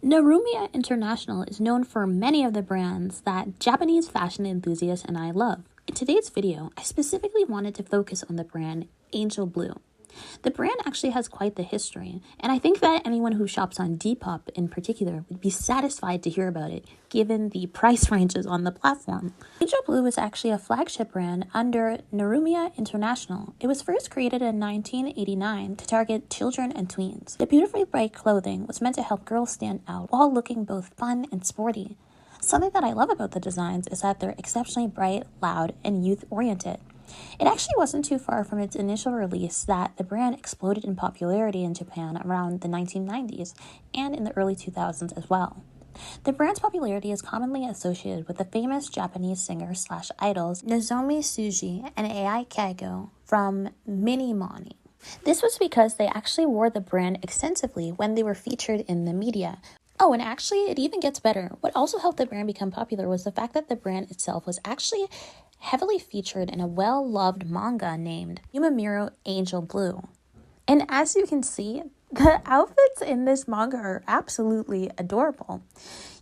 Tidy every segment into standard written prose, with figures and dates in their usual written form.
Narumia International is known for many of the brands that Japanese fashion enthusiasts and I love. In today's video, I specifically wanted to focus on the brand angelblue. The brand actually has quite the history, and I think that anyone who shops on Depop in particular would be satisfied to hear about it, given the price ranges on the platform. angelblue is actually a flagship brand under Narumia International. It was first created in 1989 to target children and tweens. The beautifully bright clothing was meant to help girls stand out while looking both fun and sporty. Something that I love about the designs is that they're exceptionally bright, loud, and youth-oriented. It actually wasn't too far from its initial release that the brand exploded in popularity in Japan around the 1990s and in the early 2000s as well. The brand's popularity is commonly associated with the famous Japanese singer/idols Nozomi Tsuji and Ai Kago from Minimani. This was because they actually wore the brand extensively when they were featured in the media. Oh, and actually, it even gets better. What also helped the brand become popular was the fact that the brand itself was actually heavily featured in a well-loved manga named Yumamiro Angel Blue. And as you can see, the outfits in this manga are absolutely adorable.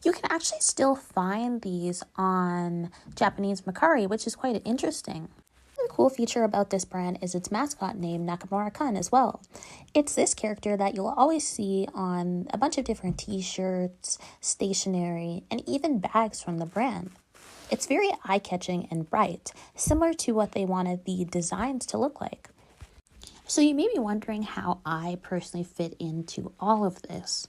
You can actually still find these on Japanese Mercari, which is quite interesting. The cool feature about this brand is its mascot named Nakamura-kun as well. It's this character that you'll always see on a bunch of different t-shirts, stationery, and even bags from the brand. It's very eye-catching and bright, similar to what they wanted the designs to look like. So you may be wondering how I personally fit into all of this.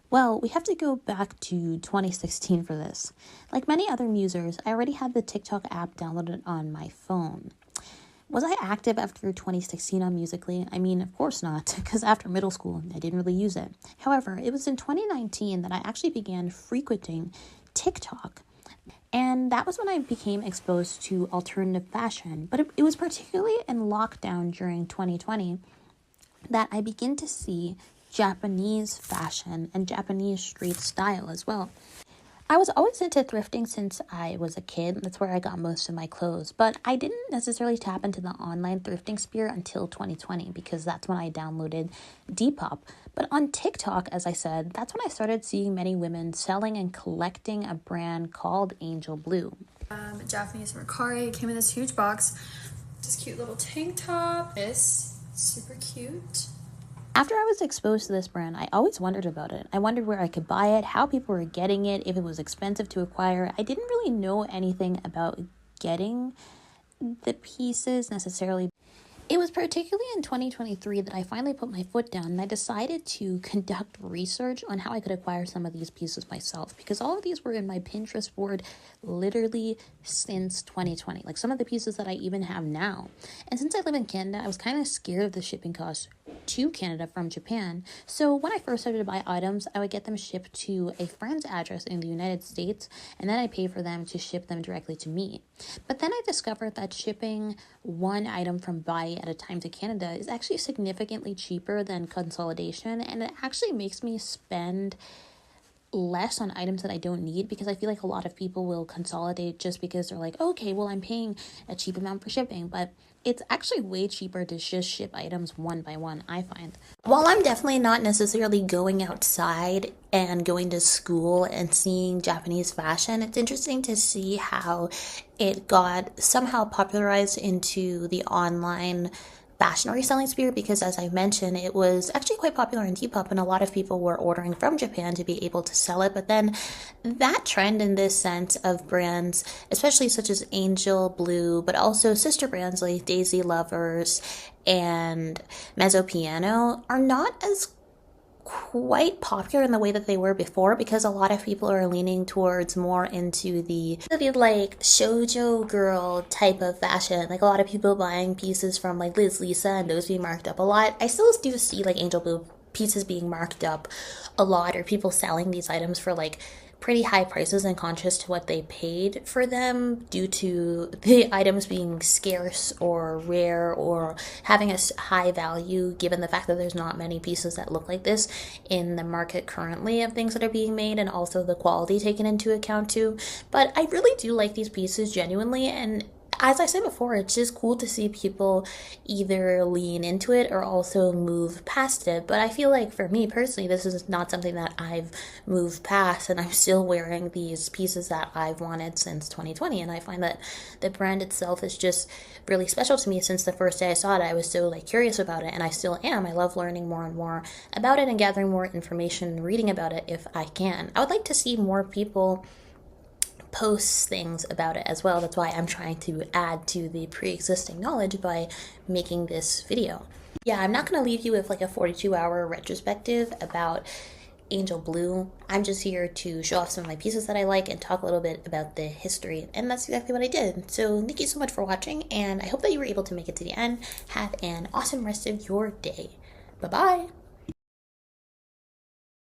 Well, we have to go back to 2016 for this. Like many other musers, I already had the TikTok app downloaded on my phone. Was I active after 2016 on Musical.ly? I mean, of course not, because after middle school, I didn't really use it. However, it was in 2019 that I actually began frequenting TikTok. And that was when I became exposed to alternative fashion. But it was particularly in lockdown during 2020 that I began to see Japanese fashion and Japanese street style as well. I was always into thrifting since I was a kid. That's where I got most of my clothes. But I didn't necessarily tap into the online thrifting sphere until 2020 because that's when I downloaded Depop. But on TikTok, as I said, that's when I started seeing many women selling and collecting a brand called angelblue. Japanese Mercari. It came in this huge box. This cute little tank top. This super cute. After I was exposed to this brand, I always wondered about it. I wondered where I could buy it, how people were getting it, if it was expensive to acquire. I didn't really know anything about getting the pieces necessarily. It was particularly in 2023 that I finally put my foot down and I decided to conduct research on how I could acquire some of these pieces myself, because all of these were in my Pinterest board literally since 2020, like some of the pieces that I even have now. And since I live in Canada, I was kind of scared of the shipping costs to Canada from Japan. So when I first started to buy items, I would get them shipped to a friend's address in the United States, and then I pay for them to ship them directly to me. But then I discovered that shipping one item from Bali at a time to Canada is actually significantly cheaper than consolidation, and it actually makes me spend less on items that I don't need, because I feel like a lot of people will consolidate just because they're like, okay, well, I'm paying a cheap amount for shipping, but it's actually way cheaper to just ship items one by one, I find. While I'm definitely not necessarily going outside and going to school and seeing Japanese fashion, it's interesting to see how it got somehow popularized into the online fashion reselling sphere, because as I mentioned, it was actually quite popular in Depop and a lot of people were ordering from Japan to be able to sell it. But then that trend in this sense of brands, especially such as angelblue, but also sister brands like Daisy Lovers and Mezzopiano, are not as quite popular in the way that they were before, because a lot of people are leaning towards more into the like shoujo girl type of fashion. Like a lot of people buying pieces from like Liz Lisa and those being marked up a lot. I still do see like angelblue pieces being marked up a lot, or people selling these items for like pretty high prices and conscious to what they paid for them due to the items being scarce or rare or having a high value, given the fact that there's not many pieces that look like this in the market currently of things that are being made, and also the quality taken into account too. But I really do like these pieces genuinely, and as I said before, it's just cool to see people either lean into it or also move past it. But I feel like for me personally, this is not something that I've moved past, and I'm still wearing these pieces that I've wanted since 2020. And I find that the brand itself is just really special to me. Since the first day I saw it, I was so curious about it, and I still am. I love learning more and more about it and gathering more information and reading about it if I can. I would like to see more people posts things about it as well. That's why I'm trying to add to the pre-existing knowledge by making this video. Yeah, I'm not going to leave you with like a 42-hour retrospective about Angel Blue. I'm just here to show off some of my pieces that I like and talk a little bit about the history, and that's exactly what I did. So thank you so much for watching, and I hope that you were able to make it to the end. Have an awesome rest of your day. Bye-bye!